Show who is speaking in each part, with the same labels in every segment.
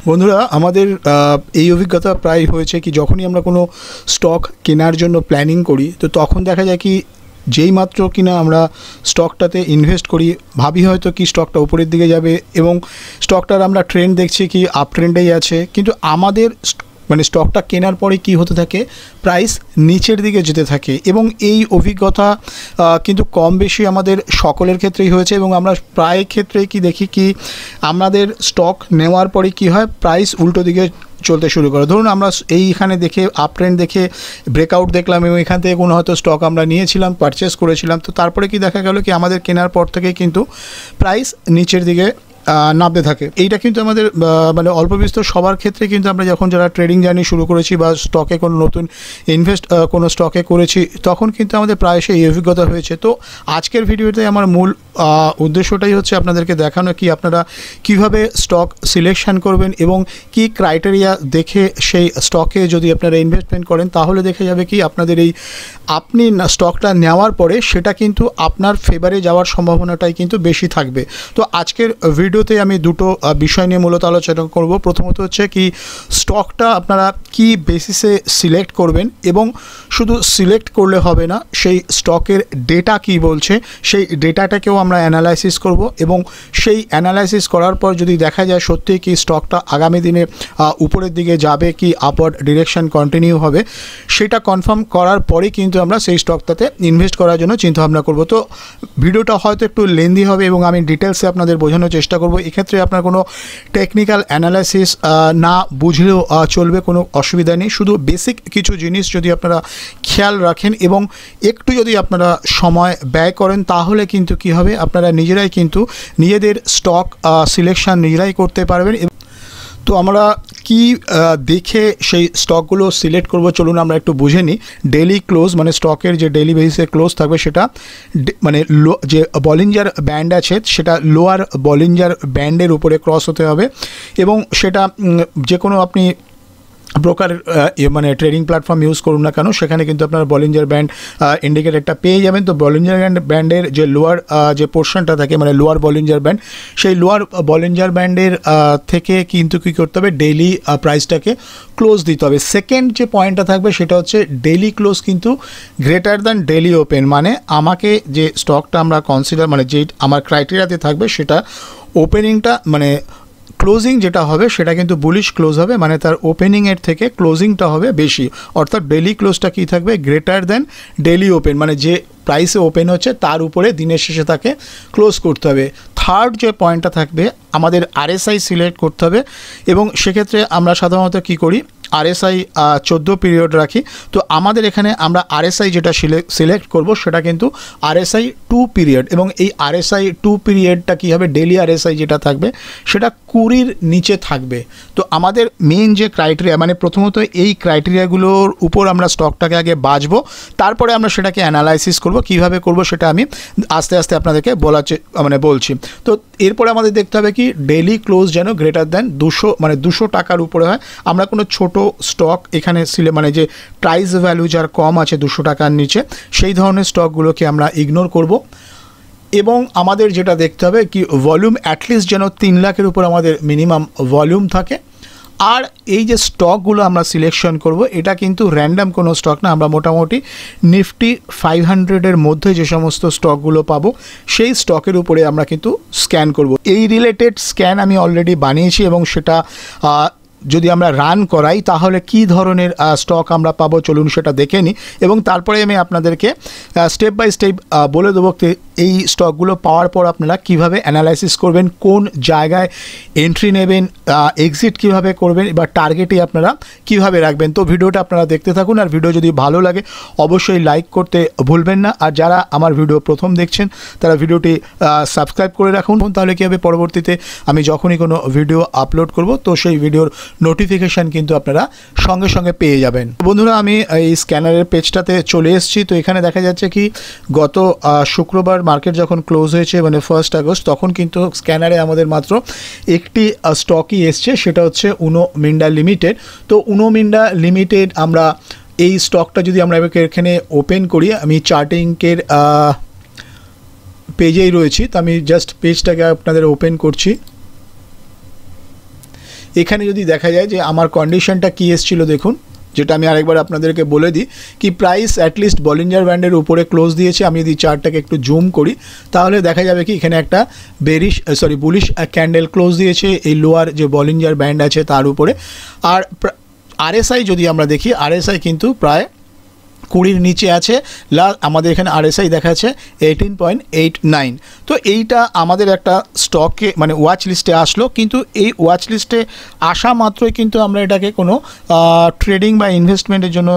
Speaker 1: বন্ধুরা আমাদের এই অভিজ্ঞতা প্রায় হয়েছে কি যখনই আমরা কোনো স্টক কেনার জন্য প্ল্যানিং করি তো তখন দেখা যায় কি যেই মাত্র কিনা আমরা স্টকটাতে ইনভেস্ট করি ভাবি হয়তো কি স্টকটা উপরের দিকে যাবে এবং স্টকটার আমরা ট্রেন্ড দেখছি কি আপ ট্রেন্ডেই আছে, কিন্তু আমাদের স্টকটা কেনার পরে কি হতে থাকে, প্রাইস নিচের দিকে যেতে থাকে। এবং এই অভিজ্ঞতা কিন্তু কম বেশি আমাদের সকলের ক্ষেত্রেই হয়েছে এবং আমরা প্রায় ক্ষেত্রেই কি দেখি কি আমাদের স্টক নেওয়ার পরে কি হয়, প্রাইস উল্টো দিকে চলতে শুরু করে। ধরুন আমরা এইখানে দেখে আপ ট্রেন্ড দেখে ব্রেকআউট দেখলাম এবং এখান থেকে কোনো হয়তো স্টক আমরা নিয়েছিলাম, পারচেস করেছিলাম, তো তারপরে কি দেখা গেল কি আমাদের কেনার পর থেকে কিন্তু প্রাইস নিচের দিকে নামতে থাকে। এইটা কিন্তু আমাদের অল্প বিস্তর সবার ক্ষেত্রে কিন্তু আমরা যখন যারা ট্রেডিং জার্নি শুরু করেছি বা স্টকে কোনো নতুন ইনভেস্ট কোনো স্টকে করেছি তখন কিন্তু আমাদের প্রায়শই এই অভিজ্ঞতা হয়েছে। তো আজকের ভিডিওতে আমার মূল উদ্দেশ্যটাই হচ্ছে আপনাদেরকে দেখানো কি আপনারা কিভাবে স্টক সিলেকশন করবেন এবং কি ক্রাইটেরিয়া দেখে সেই স্টকে যদি আপনারা ইনভেস্টমেন্ট করেন তাহলে দেখে যাবে কি আপনাদের এই আপনি স্টকটা নেওয়ার পরে সেটা কিন্তু আপনার ফেভারে যাওয়ার সম্ভাবনাটাই কিন্তু বেশি থাকবে। তো আজকের ভিডিওতে আমি দুটো বিষয় নিয়ে মূলত আলোচনা করব। প্রথমত হচ্ছে কি স্টকটা আপনারা কি বেসিসে সিলেক্ট করবেন এবং শুধু সিলেক্ট করলে হবে না, সেই স্টকের ডেটা কি বলছে সেই ডেটাটাকেও আমরা অ্যানালাইসিস করব এবং সেই অ্যানালাইসিস করার পর যদি দেখা যায় সত্যিই কি স্টকটা আগামী দিনে উপরের দিকে যাবে কি আপওয়ার্ড ডিরেকশন কন্টিনিউ হবে, সেটা কনফার্ম করার পরে কিন্তু আমরা সেই স্টকটাতে ইনভেস্ট করার জন্য চিন্তাভাবনা করব। তো ভিডিওটা হয়তো একটু লেন্দি হবে এবং আমি ডিটেলসে আপনাদের বোঝানোর চেষ্টা করব। এক্ষেত্রে আপনার কোনো টেকনিক্যাল অ্যানালাইসিস না বুঝলেও চলবে, কোনো অসুবিধা নেই। শুধু বেসিক কিছু জিনিস যদি আপনারা খেয়াল রাখেন এবং একটু যদি আপনারা সময় ব্যয় করেন তাহলে কিন্তু কি হবে, আপনারা নিজেরাই কিন্তু নিজেদের স্টক সিলেকশন নিজেরাই করতে পারবেন। তো আমরা কি দেখে সেই স্টকগুলো সিলেক্ট করব চলুন আমরা একটু বুঝে নিই। ডেলি ক্লোজ স্টকের যে ডেলি বেসিসে ক্লোজ থাকবে সেটা যে বলিঞ্জার ব্যান্ড আছে সেটা লোয়ার বলিঞ্জার ব্যান্ডের উপরে ক্রস হতে হবে এবং সেটা যে কোনো আপনি ব্রোকার ট্রেডিং প্ল্যাটফর্ম ইউজ করুন না কেন সেখানে কিন্তু আপনার বলিঞ্জার ব্যান্ড ইন্ডিকেটরটা পেয়ে যাবেন। তো বলিঞ্জার ব্যান্ডের যে লোয়ার যে পোর্শনটা থাকে লোয়ার বলিঞ্জার ব্যান্ড, সেই লোয়ার বলিঞ্জার ব্যান্ডের থেকে কিন্তু কী করতে হবে, ডেইলি প্রাইসটাকে ক্লোজ দিতে হবে। সেকেন্ড যে পয়েন্টটা থাকবে সেটা হচ্ছে ডেইলি ক্লোজ কিন্তু গ্রেটার দ্যান ডেইলি ওপেন, আমাকে যে স্টকটা আমরা কনসিডার যে আমার ক্রাইটেরিয়াতে থাকবে সেটা ওপেনিংটা ক্লোজিং যেটা হবে সেটা কিন্তু বুলিশ ক্লোজ হবে, তার ওপেনিংয়ের থেকে ক্লোজিংটা হবে বেশি, অর্থাৎ ডেইলি ক্লোজটা কী থাকবে, গ্রেটার দ্যান ডেইলি ওপেন, যে প্রাইসে ওপেন হচ্ছে তার উপরে দিনের শেষে তাকে ক্লোজ করতে হবে। থার্ড যে পয়েন্টটা থাকবে আমাদের আরএসআই সিলেক্ট করতে হবে এবং সেক্ষেত্রে আমরা সাধারণত কী করি, আরএসআই 14 পিরিয়ড রাখি। তো আমাদের এখানে আমরা আরএসআই যেটা সিলেক্ট করব সেটা কিন্তু আরএসআই 2 পিরিয়ড এবং এই আরএসআই 2 পিরিয়ডটা কী হবে, ডেলি আরএসআই যেটা থাকবে সেটা 20-র নিচে থাকবে। তো আমাদের মেন যে ক্রাইটেরিয়া প্রথমত এই ক্রাইটেরিয়াগুলোর উপর আমরা স্টকটাকে আগে বাছবো, তারপরে আমরা সেটাকে অ্যানালাইসিস করব। কীভাবে করব সেটা আমি আস্তে আস্তে আপনাদেরকে বলছি। তো এরপরে আমাদের দেখতে হবে কি ডেইলি ক্লোজ যেন গ্রেটার দ্যান 200 টাকার উপরে হয়। আমরা কোনো ছোট স্টক এখানে যে প্রাইস ভ্যালু যার কম আছে 200 টাকার নিচে সেই ধরনের স্টকগুলোকে আমরা ইগনোর করব এবং আমাদের যেটা দেখতে হবে কি ভলিউম অ্যাটলিস্ট যেন 3 লাখের উপর আমাদের মিনিমাম ভলিউম থাকে। আর এই যে স্টকগুলো আমরা সিলেকশন করব এটা কিন্তু র্যান্ডাম কোনো স্টক না, আমরা মোটামুটি নিফটি 500-এর মধ্যে যে সমস্ত স্টকগুলো পাবো সেই স্টকের উপরে আমরা কিন্তু স্ক্যান করব। এই রিলেটেড স্ক্যান আমি অলরেডি বানিয়েছি এবং সেটা যদি আমরা রান করাই তাহলে কি ধরনের স্টক আমরা পাবো চলুন সেটা দেখে নিই এবং তারপরে আমি আপনাদেরকে স্টেপ বাই স্টেপ বলে দেবো এই স্টকগুলো পাওয়ার পর আপনারা কিভাবে অ্যানালাইসিস করবেন, কোন জায়গায় এন্ট্রি নেবেন, এক্সিট কিভাবে করবেন বা টার্গেটে আপনারা কিভাবে রাখবেন। তো ভিডিওটা আপনারা দেখতে থাকুন আর ভিডিও যদি ভালো লাগে অবশ্যই লাইক করতে ভুলবেন না। আর যারা আমার ভিডিও প্রথম দেখছেন তারা ভিডিওটি সাবস্ক্রাইব করে রাখুন, তাহলে কী হবে পরবর্তীতে আমি যখনই কোনো ভিডিও আপলোড করব তো সেই ভিডিওর নোটিফিকেশান কিন্তু আপনারা সঙ্গে সঙ্গে পেয়ে যাবেন। বন্ধুরা আমি এই স্ক্যানারের পেজটাতে চলে এসেছি। তো এখানে দেখা যাচ্ছে কি গত শুক্রবার মার্কেট যখন ক্লোজ হয়েছে 1 আগস্ট তখন কিন্তু স্ক্যানারে আমাদের মাত্র একটি স্টকই এসছে, সেটা হচ্ছে উনো মিন্ডা লিমিটেড। তো উনো মিন্ডা লিমিটেড আমরা এই স্টকটা যদি আমরা এখানে ওপেন করি, আমি চার্টিংকের পেজেই রয়েছি, তো আমি জাস্ট পেজটাকে আপনাদের ওপেন করছি এখানে যদি দেখা যায় যে আমার কন্ডিশনটা কী এসেছিল দেখুন, যেটা আমি আরেকবার আপনাদেরকে বলে দিই কি প্রাইস অ্যাটলিস্ট বলিঞ্জার ব্যান্ডের উপরে ক্লোজ দিয়েছে। আমি যদি চার্টটাকে একটু জুম করি তাহলে দেখা যাবে কি এখানে একটা বুলিশ ক্যান্ডেল ক্লোজ দিয়েছে এই লোয়ার যে বলিঞ্জার ব্যান্ড আছে তার উপরে। আর আরএসআই যদি আমরা দেখি, আরএসআই কিন্তু প্রায় 20 নিচে আছে। আমাদের এখানে আরএসআই দেখাচ্ছে 18.89। তো এইটা আমাদের একটা স্টকে মানে ওয়াচ লিস্টে আসলো, কিন্তু এই ওয়াচ লিস্টে আসা মাত্রই কিন্তু আমরা এটাকে কোনো ট্রেডিং বা ইনভেস্টমেন্টের জন্য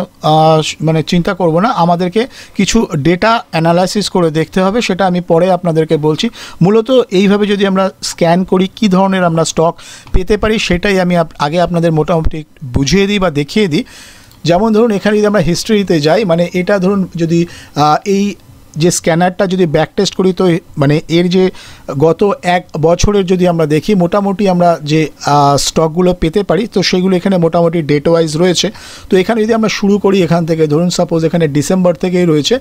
Speaker 1: মানে চিন্তা করব না। আমাদেরকে কিছু ডেটা অ্যানালাইসিস করে দেখতে হবে, সেটা আমি পরে আপনাদেরকে বলছি। মূলত এইভাবে যদি আমরা স্ক্যান করি কী ধরনের আমরা স্টক পেতে পারি সেটাই আমি আগে আপনাদের মোটামুটি বুঝিয়ে দিই বা দেখিয়ে দিই। যেমন ধরুন এখানে যদি আমরা হিস্ট্রিতে যাই, মানে এটা ধরুন যদি এই যে স্ক্যানারটা যদি ব্যাক টেস্ট করি তো মানে এর যে গত 1 বছরের যদি আমরা দেখি মোটামুটি আমরা যে স্টকগুলো পেতে পারি তো সেগুলো এখানে মোটামুটি ডেট ওয়াইজ রয়েছে। তো এখানে যদি আমরা শুরু করি এখান থেকে, ধরুন সাপোজ এখানে ডিসেম্বর থেকেই রয়েছে,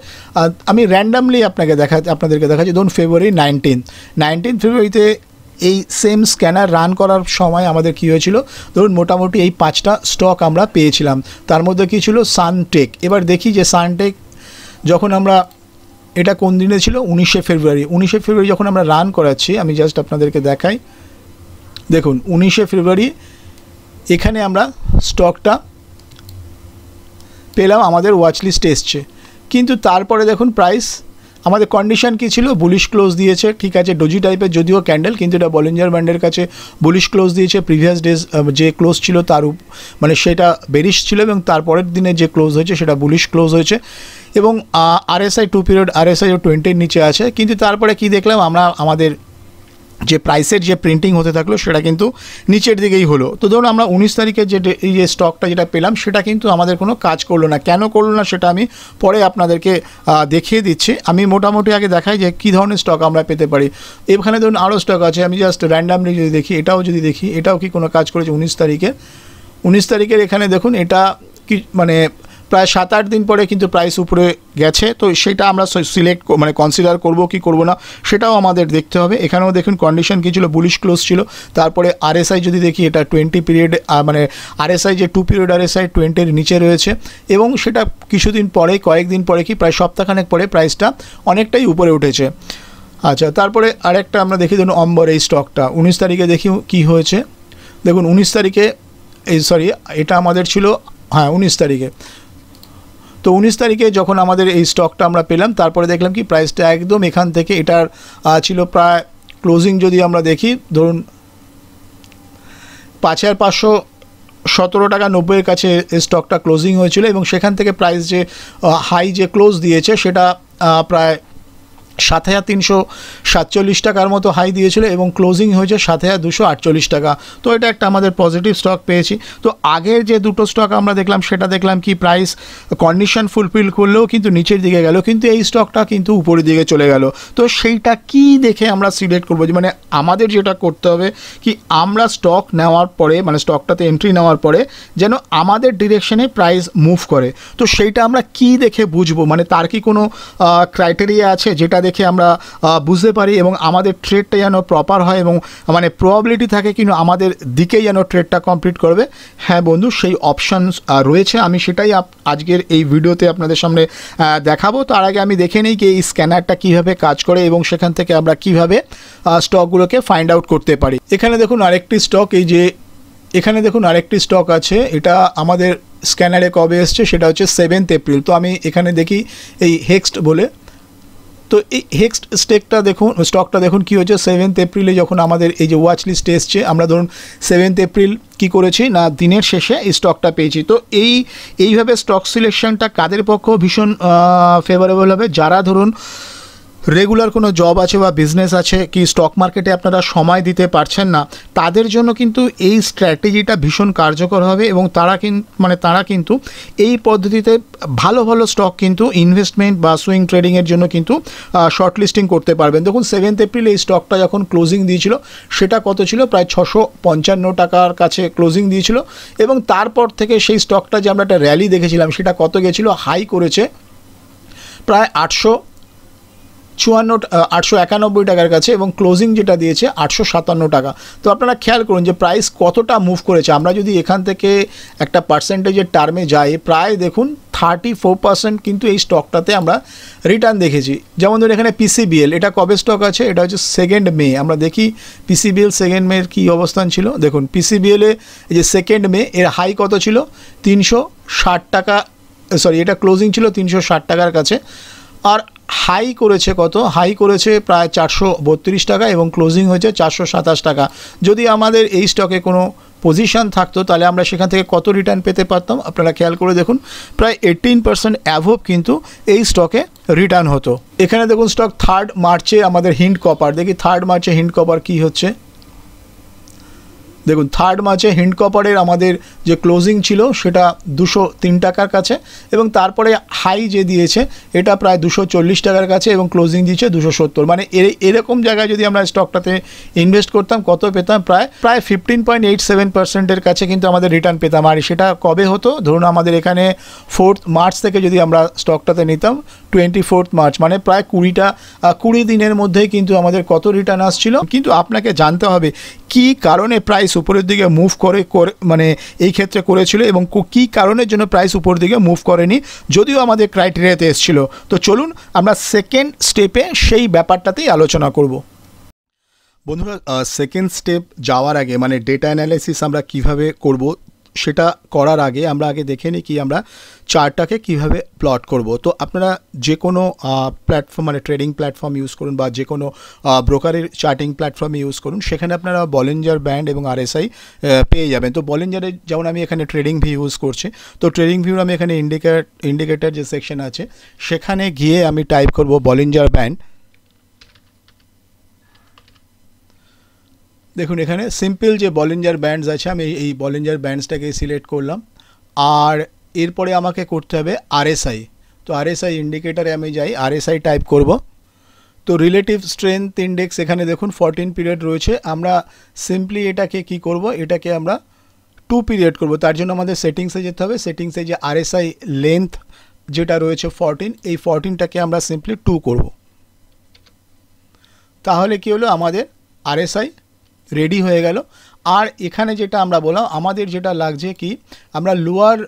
Speaker 1: আমি র্যান্ডামলি আপনাদেরকে দেখাচ্ছি। ধরুন ফেব্রুয়ারি 19 ফেব্রুয়ারিতে এই সেম স্ক্যানার রান করার সময় আমাদের কী হয়েছিল, ধরুন মোটামুটি এই 5টা স্টক আমরা পেয়েছিলাম। তার মধ্যে কী ছিল, সানটেক। এবার দেখি যে সানটেক যখন আমরা, এটা কোন দিনে ছিল, 19শে ফেব্রুয়ারি যখন আমরা রান করাচ্ছি, আমি জাস্ট আপনাদেরকে দেখাই। দেখুন 19শে ফেব্রুয়ারি এখানে আমরা স্টকটা পেলাম, আমাদের ওয়াচ লিস্টে এসছে। কিন্তু তারপরে দেখুন প্রাইস, আমাদের কন্ডিশন কী ছিল, বুলিশ ক্লোজ দিয়েছে, ঠিক আছে, ডোজি টাইপের যদিও ক্যান্ডেল, কিন্তু এটা বলিঞ্জার ব্যান্ডের কাছে বুলিশ ক্লোজ দিয়েছে। প্রিভিয়াস ডেজ যে ক্লোজ ছিল তার মানে সেটা বেরিশ ছিল, এবং তারপরের দিনে যে ক্লোজ হয়েছে সেটা বুলিশ ক্লোজ হয়েছে। এবং আরএসআই 2 পিরিয়ড আরএসআইও 20-এর নিচে আছে। কিন্তু তারপরে কি দেখলাম আমরা, আমাদের যে প্রাইসের যে প্রিন্টিং হতে থাকলো সেটা কিন্তু নিচের দিকেই হলো। তো ধরুন আমরা 19 তারিখের এই যে স্টকটা যেটা পেলাম সেটা কিন্তু আমাদের কোনো কাজ করলো না। কেন করলো না সেটা আমি পরে আপনাদেরকে দেখিয়ে দিচ্ছি। আমি মোটামুটি আগে দেখাই যে কী ধরনের স্টক আমরা পেতে পারি। এখানে ধরুন আরও স্টক আছে, আমি জাস্ট র্যান্ডামলি যদি দেখি, এটাও কি কোনো কাজ করেছে 19 তারিখের এখানে দেখুন এটা কি মানে প্রায় 7-8 দিন পরে কিন্তু প্রাইস উপরে গেছে। তো সেটা আমরা মানে কনসিডার করব কি করব না সেটাও আমাদের দেখতে হবে। এখানেও দেখুন কন্ডিশন কী ছিল, বুলিশ ক্লোজ ছিল। তারপরে আরএসআই যদি দেখি, এটা 20 পিরিয়ড মানে আরএসআই যে 2 পিরিয়ড আরএসআই 20-এর নিচে রয়েছে, এবং সেটা কিছুদিন পরে, কয়েকদিন পরে কি প্রায় সপ্তাহখানেক পরে প্রাইসটা অনেকটাই উপরে উঠেছে। আচ্ছা, তারপরে আরেকটা আমরা দেখি, ধরুন অম্বর এই স্টকটা 19 তারিখে দেখি কি হয়েছে। দেখুন 19 তারিখে এটা আমাদের ছিল 19 তারিখে। তো 19 তারিখে যখন আমাদের এই স্টকটা আমরা পেলাম, তারপরে দেখলাম কি প্রাইসটা একদম এখান থেকে, এটার ছিল প্রায় ক্লোজিং যদি আমরা দেখি, ধরুন 5,517 টাকা 90 কাছে স্টকটা ক্লোজিং হয়েছিল, এবং সেখান থেকে প্রাইস যে হাই যে ক্লোজ দিয়েছে সেটা প্রায় 7,347 টাকার মতো হাই দিয়েছিল, এবং ক্লোজিং হয়েছে 7,248 টাকা। তো এটা একটা আমাদের পজিটিভ স্টক পেয়েছি। তো আগের যে দুটো স্টক আমরা দেখলাম সেটা দেখলাম কি প্রাইস কন্ডিশন ফুলফিল করলেও কিন্তু নিচের দিকে গেল, কিন্তু এই স্টকটা কিন্তু উপরের দিকে চলে গেল। তো সেইটা কি দেখে আমরা সিলেক্ট করবো, যে মানে আমাদের যেটা করতে হবে কি, আমরা স্টক নেওয়ার পরে মানে স্টকটাতে এন্ট্রি নেওয়ার পরে যেন আমাদের ডিরেকশনে প্রাইস মুভ করে। তো সেইটা আমরা কি দেখে বুঝবো, মানে তার কি কোনো ক্রাইটেরিয়া আছে যেটা দেখে আমরা বুঝতে পারি, এবং আমাদের ট্রেডটা যেন প্রপার হয়, এবং মানে প্রবাবিলিটি থাকে কিন্তু আমাদের দিকেই যেন ট্রেডটা কমপ্লিট করবে। হ্যাঁ বন্ধু, সেই অপশানস রয়েছে, আমি সেটাই আজকের এই ভিডিওতে আপনাদের সামনে দেখাবো। তার আগে আমি দেখে নিই কি এই স্ক্যানারটা কীভাবে কাজ করে, এবং সেখান থেকে আমরা কীভাবে স্টকগুলোকে ফাইন্ড আউট করতে পারি। এখানে দেখুন আরেকটি স্টক, এখানে দেখুন আরেকটি স্টক আছে, এটা আমাদের স্ক্যানারে কবে এসছে, সেটা হচ্ছে 7 এপ্রিল। তো আমি এখানে দেখি এই হেক্সট বলে, তো এই হেক্সট স্টকটা দেখুন কী হয়েছে, 7 এপ্রিলে যখন আমাদের এই যে ওয়াচ লিস্টে এসছে, আমরা ধরুন 7 এপ্রিল কী করেছি না, দিনের শেষে এই স্টকটা পেয়েছি। তো এইভাবে স্টক সিলেকশনটা কাদের পক্ষেও ভীষণ ফেভারেবল হবে, যারা ধরুন রেগুলার কোনো জব আছে বা বিজনেস আছে, কি স্টক মার্কেটে আপনারা সময় দিতে পারছেন না, তাদের জন্য কিন্তু এই স্ট্র্যাটেজিটা ভীষণ কার্যকর হবে, এবং তারা কিন্তু এই পদ্ধতিতে ভালো ভালো স্টক কিন্তু ইনভেস্টমেন্ট বা সুইং ট্রেডিংয়ের জন্য কিন্তু শর্ট লিস্টিং করতে পারবেন। দেখুন 7 এপ্রিল এই স্টকটা যখন ক্লোজিং দিয়েছিল সেটা কত ছিল, প্রায় 655 টাকার কাছে ক্লোজিং দিয়েছিল, এবং তারপর থেকে সেই স্টকটা যে আমরা একটা র্যালি দেখেছিলাম সেটা কত গেছিলো, হাই করেছে প্রায় 891 টাকার কাছে এবং ক্লোজিং যেটা দিয়েছে 857 টাকা। তো আপনারা খেয়াল করুন যে প্রাইস কতটা মুভ করেছে। আমরা যদি এখান থেকে একটা পার্সেন্টেজের টার্মে যাই, প্রায় দেখুন 34% কিন্তু এই স্টকটাতে আমরা রিটার্ন দেখেছি। যেমন ধরুন এখানে পিসিবিএল, এটা কবে স্টক আছে, এটা হচ্ছে 2 মে। আমরা দেখি পিসিবিএল 2 মের কী অবস্থান ছিল। দেখুন পিসিবিএলে এই যে 2 মে এর হাই কত ছিল, 360 টাকা, সরি এটা ক্লোজিং ছিল 360 টাকার কাছে, আর হাই করেছে কত, হাই করেছে প্রায় 432 টাকা এবং ক্লোজিং হয়েছে 427 টাকা। যদি আমাদের এই স্টকে কোনো পজিশন থাকতো তাহলে আমরা সেখান থেকে কত রিটার্ন পেতে পারতাম, আপনারা খেয়াল করে দেখুন প্রায় 18% অ্যাভোভ কিন্তু এই স্টকে রিটার্ন হতো। এখানে দেখুন স্টক 3 মার্চে আমাদের হিন্ড কপার, দেখি 3 মার্চে হিন্ড কপার কী হচ্ছে। দেখুন 3 মার্চে হিন্ড কপারের আমাদের যে ক্লোজিং ছিল সেটা 203 টাকার কাছে এবং তারপরে হাই যে দিয়েছে এটা প্রায় 240 টাকার কাছে এবং ক্লোজিং দিয়েছে 270। মানে এরকম জায়গায় যদি আমরা স্টকটাতে ইনভেস্ট করতাম কত পেতাম, প্রায় 15.87%-এর কাছে কিন্তু আমাদের রিটার্ন পেতাম। আর সেটা কবে হতো, ধরুন আমাদের এখানে 4 মার্চ থেকে যদি আমরা স্টকটাতে নিতাম 24 মার্চ, মানে প্রায় 20 দিনের মধ্যেই কিন্তু আমাদের কত রিটার্ন আসছিল। কিন্তু আপনাকে জানতে হবে কী কারণে প্রাইস উপরের দিকে মুভ করে মানে এই ক্ষেত্রে করেছিল এবং কী কারণের জন্য প্রাইস উপরের দিকে মুভ করেনি, যদিও আমাদের ক্রাইটেরিয়াতে এসেছিল। তো চলুন আমরা সেকেন্ড স্টেপে সেই ব্যাপারটাতেই আলোচনা করব। বন্ধুরা, সেকেন্ড স্টেপ যাওয়ার আগে মানে ডেটা অ্যানালাইসিস আমরা কিভাবে করব সেটা করার আগে আমরা আগে দেখে নিই কি আমরা চার্টটাকে কিভাবে প্লট করব। তো আপনারা যে কোনো প্ল্যাটফর্ম মানে ট্রেডিং প্ল্যাটফর্ম ইউজ করুন বা যে কোনো ব্রোকারের চার্টিং প্ল্যাটফর্ম ইউজ করুন, সেখানে আপনারা বলিঞ্জার ব্যান্ড এবং আরএসআই পেয়ে যাবেন। তো বলিঞ্জারে যেমন আমি এখানে ট্রেডিং ভিউ ইউজ করছি, তো ট্রেডিং ভিউর আমি এখানে ইন্ডিকেটার যে সেকশন আছে সেখানে গিয়ে আমি টাইপ করব বলিঞ্জার ব্যান্ড। দেখুন এখানে সিম্পল যে বলিঞ্জার ব্যান্ডস আছে, আমি এই বলিঞ্জার ব্যান্ডসটাকে সিলেক্ট করলাম। আর এরপরে আমাকে করতে হবে আরএসআই। তো আরএসআই ইন্ডিকেটারে আমি যাই, আরএসআই টাইপ করব। তো রিলেটিভ স্ট্রেংথ ইন্ডেক্স এখানে দেখুন 14 পিরিয়ড রয়েছে। আমরা সিম্পলি এটাকে কি করব, এটাকে আমরা 2 পিরিয়ড করব। তার জন্য আমাদের সেটিংসে যেতে হবে। সেটিংসে যে আরএসআই লেন্থ যেটা রয়েছে 14, এই 14টাকে আমরা সিম্পলি 2 করব। তাহলে কি হলো, আমাদের আরএসআই রেডি হয়ে গেল। আর এখানে যেটা আমরা বললাম, আমাদের যেটা লাগছে কি, আমরা লোয়ার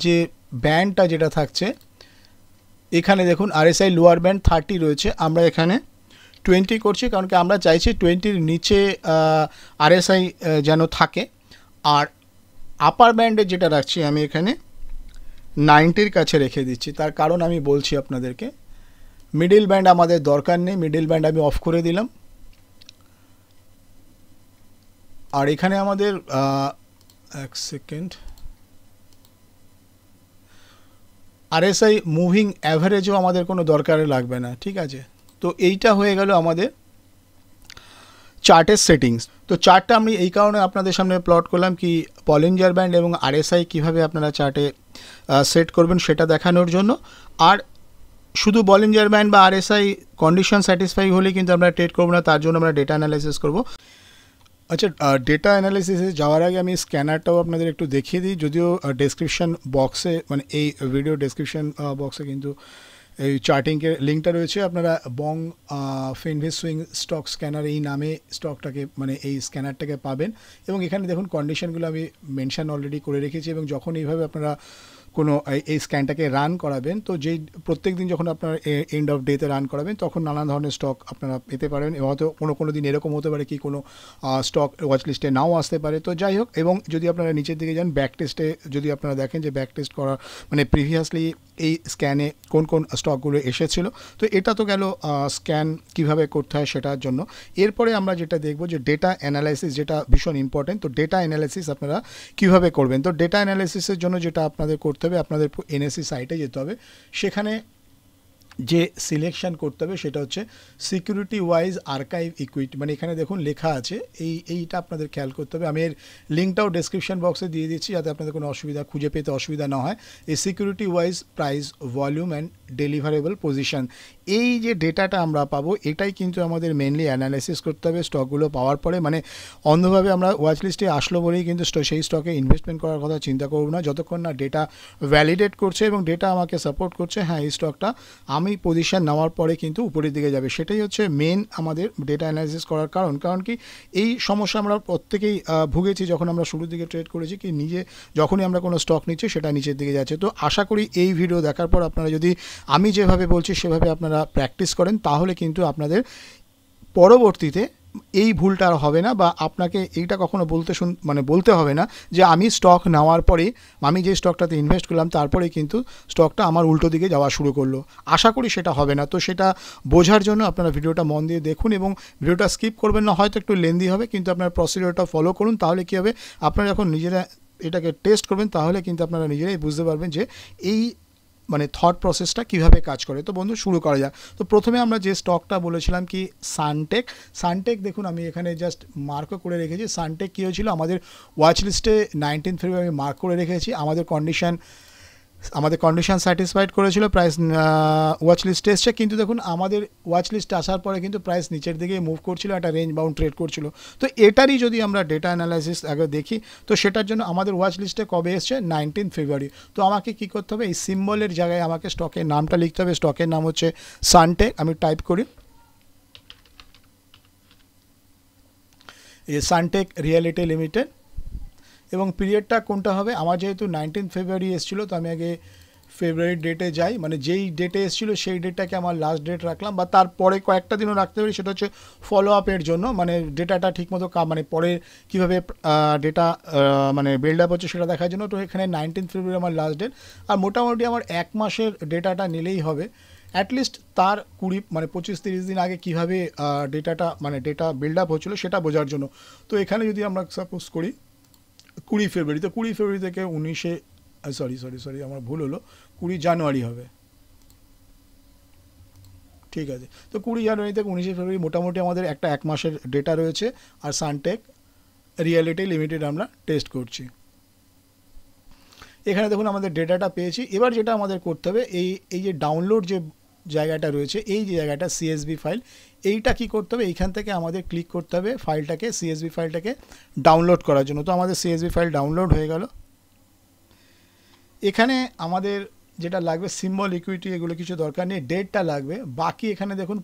Speaker 1: যে ব্যান্ডটা যেটা থাকছে এখানে দেখুন আরএসআই লোয়ার ব্যান্ড 30 রয়েছে, আমরা এখানে 20 করছি, কারণ কি আমরা চাইছি 20-র নিচে আরএসআই যেন থাকে। আর আপার ব্যান্ডে যেটা রাখছি আমি এখানে 90-র কাছে রেখে দিচ্ছি। তার কারণ আমি বলছি আপনাদেরকে, মিডিল ব্যান্ড আমাদের দরকার নেই, মিডিল ব্যান্ড আমি অফ করে দিলাম। আর এখানে আমাদের এক সেকেন্ড, আরএসআই মুভিং অ্যাভারেজও আমাদের কোনো দরকারে লাগবে না, ঠিক আছে। তো এইটা হয়ে গেল আমাদের চার্টের সেটিংস। তো চার্টটা আমি এই কারণে আপনাদের সামনে প্লট করলাম কি, বলিঞ্জার ব্যান্ড এবং আরএসআই কীভাবে আপনারা চার্টে সেট করবেন সেটা দেখানোর জন্য। আর শুধু বলিঞ্জার ব্যান্ড বা আরএসআই কন্ডিশন স্যাটিসফাই হলে কিন্তু আমরা ট্রেড করবো না, তার জন্য আমরা ডেটা অ্যানালাইসিস করব। আচ্ছা, ডেটা অ্যানালাইসিসে যাওয়ার আগে আমি স্ক্যানারটাও আপনাদের একটু দেখিয়ে দিই। যদিও ডেসক্রিপশন বক্সে মানে এই ভিডিও ডেসক্রিপশন বক্সে কিন্তু এই চার্টিংয়ের লিঙ্কটা রয়েছে। আপনারা বং ফিনভিস সুইং স্টক স্ক্যানার এই নামে স্টকটাকে মানে এই স্ক্যানারটাকে পাবেন। এবং এখানে দেখুন কন্ডিশনগুলো আমি মেনশন অলরেডি করে রেখেছি। এবং যখন এইভাবে আপনারা কোনো এই স্ক্যানটাকে রান করাবেন, তো যেই প্রত্যেক দিন যখন আপনার এন্ড অফ ডেতে রান করাবেন তখন নানান ধরনের স্টক আপনারা পেতে পারেন। হয়তো কোনো দিন এরকম হতে পারে কি কোনো স্টক ওয়াচ লিস্টে নাও আসতে পারে। তো যাই হোক, এবং যদি আপনারা নিচের দিকে যান ব্যাক টেস্টে, যদি আপনারা দেখেন যে ব্যাক টেস্ট করা মানে প্রিভিয়াসলি এই স্ক্যানে কোন কোন স্টকগুলো এসেছিল। তো এটা তো গেল স্ক্যান কিভাবে করতে হয় সেটার জন্য। এরপরে আমরা যেটা দেখব যে ডেটা অ্যানালাইসিস, যেটা ভীষণ ইম্পর্টেন্ট। তো ডেটা অ্যানালাইসিস আপনারা কিভাবে করবেন, তো ডেটা অ্যানালাইসিসের জন্য যেটা আপনাদের করতে হবে, আপনাদের এনএসসি সাইটে যেতে হবে। সেখানে যে সিলেকশন করতে হবে সেটা হচ্ছে সিকিউরিটি ওয়াইজ আর্কাইভ ইকুইটি, মানে এখানে দেখুন লেখা আছে, এইটা আপনাদের খেয়াল করতে হবে। আমি এর লিঙ্কটাও ডেসক্রিপশন বক্সে দিয়ে দিচ্ছি যাতে আপনাদের কোনো অসুবিধা খুঁজে পেতে অসুবিধা না হয়। এই security wise price, volume and deliverable position, এই যে ডেটাটা আমরা পাবো এটাই কিন্তু আমাদের মেনলি অ্যানালাইসিস করতে হবে স্টকগুলো পাওয়ার পরে। মানে অন্ধভাবে আমরা ওয়াচ লিস্টে আসলো বলেই কিন্তু সেই স্টকে ইনভেস্টমেন্ট করার কথা চিন্তা করব না, যতক্ষণ না ডেটা ভ্যালিডেট করছে এবং ডেটা আমাকে সাপোর্ট করছে, হ্যাঁ এই স্টকটা আমি তখনই পজিশন নেওয়ার পরে কিন্তু উপরের দিকে যাবে। সেটাই হচ্ছে মেন আমাদের ডেটা অ্যানালাইসিস করার কারণ কি এই সমস্যা আমরা প্রত্যেকেই ভুগেছি যখন আমরা শুরুর দিকে ট্রেড করেছি, কি যখনই আমরা কোনো স্টক নিচ্ছি সেটা নিচের দিকে যাচ্ছে। তো আশা করি এই ভিডিও দেখার পর আপনারা যদি আমি যেভাবে বলছি সেভাবে আপনারা প্র্যাকটিস করেন, তাহলে কিন্তু আপনাদের পরবর্তীতে এই ভুলটা আর হবে না, বা আপনাকে এইটা কখনো বলতে হবে না যে আমি স্টক নেওয়ার পরে আমি যে স্টকটাতে ইনভেস্ট করলাম তারপরে কিন্তু স্টকটা আমার উল্টো দিকে যাওয়া শুরু করলো। আশা করি সেটা হবে না। তো সেটা বোঝার জন্য আপনারা ভিডিওটা মন দিয়ে দেখুন এবং ভিডিওটা স্কিপ করবেন না, হয়তো একটু লেন্দি হবে, কিন্তু আপনার প্রসিডিওরটা ফলো করুন। তাহলে কী হবে, আপনারা যখন নিজেরা এটাকে টেস্ট করবেন তাহলে কিন্তু আপনারা নিজেরাই বুঝতে পারবেন যে এই মানে থট প্রসেসটা কীভাবে কাজ করে। তো বন্ধু শুরু করা যাক। তো প্রথমে আমরা যে স্টকটা বলেছিলাম কি সানটেক দেখুন আমি এখানে জাস্ট মার্কও করে রেখেছি। সানটেক কী হয়েছিল, আমাদের ওয়াচ লিস্টে 19 ফেব্রুয়ারি আমি মার্ক করে রেখেছি। আমাদের কন্ডিশন স্যাটিসফাইড করেছিল, প্রাইস ওয়াচ লিস্টে এসছে, কিন্তু দেখুন আমাদের ওয়াচ লিস্টে আসার পরে কিন্তু প্রাইস নিচের দিকে মুভ করছিল, একটা রেঞ্জ বাউন্ড ট্রেড করছিল। তো এটারই যদি আমরা ডেটা অ্যানালাইসিস আগে দেখি, তো সেটার জন্য আমাদের ওয়াচ লিস্টে কবে এসছে, 19 ফেব্রুয়ারি। তো আমাকে কি করতে হবে, এই সিম্বলের জায়গায় আমাকে স্টকের নামটা লিখতে হবে। স্টকের নাম হচ্ছে সানটেক, আমি টাইপ করি এই সানটেক রিয়েলিটি লিমিটেড, এবং পিরিয়ডটা কোনটা হবে, আমার যেহেতু 19 ফেব্রুয়ারি এসেছিলো তো আমি আগে ফেব্রুয়ারি ডেটে যাই, মানে যেই ডেটে এসেছিলো সেই ডেটটাকে আমার লাস্ট ডেট রাখলাম, বা তারপরে কয়েকটা দিনও রাখতে পারি, সেটা হচ্ছে ফলো আপের জন্য, মানে ডেটাটা ঠিকমতো মানে পরে কীভাবে ডেটা মানে বিল্ড আপ হচ্ছে সেটা দেখার জন্য। তো এখানে 19 ফেব্রুয়ারি আমার লাস্ট ডেট, আর মোটামুটি আমার 1 মাসের ডেটাটা নিলেই হবে। অ্যাটলিস্ট তার 25-30 দিন আগে কীভাবে ডেটা বিল্ড আপ হচ্ছিলো সেটা বোঝার জন্য। তো এখানে যদি আমরা সাপোজ করি 20 ফেব্রুয়ারি, তো 20 ফেব্রুয়ারি থেকে আমার ভুল হলো, 20 জানুয়ারি হবে, ঠিক আছে। তো 20 জানুয়ারি থেকে 19 ফেব্রুয়ারি মোটামুটি আমাদের একটা 1 মাসের ডেটা রয়েছে, আর সানটেক রিয়েলিটি লিমিটেড আমরা টেস্ট করছি। এখানে দেখুন আমাদের ডেটাটা পেয়েছি। এবার যেটা আমাদের করতে হবে, এই যে ডাউনলোড যে জায়গাটা রয়েছে, এই যে জায়গাটা সিএসভি ফাইল, এইটা কি করতে হবে, এইখান থেকে আমাদের ক্লিক করতে হবে ফাইলটাকে, সিএসভি ফাইলটাকে ডাউনলোড করার জন্য। তো আমাদের সিএসভি ফাইল ডাউনলোড হয়ে গেল। এখানে আমাদের যেটা লাগবে সিম্বল, ইকুইটি, এগুলো কিছু দরকার নেই, ডেটটা লাগবে। বাকি এখানে দেখুন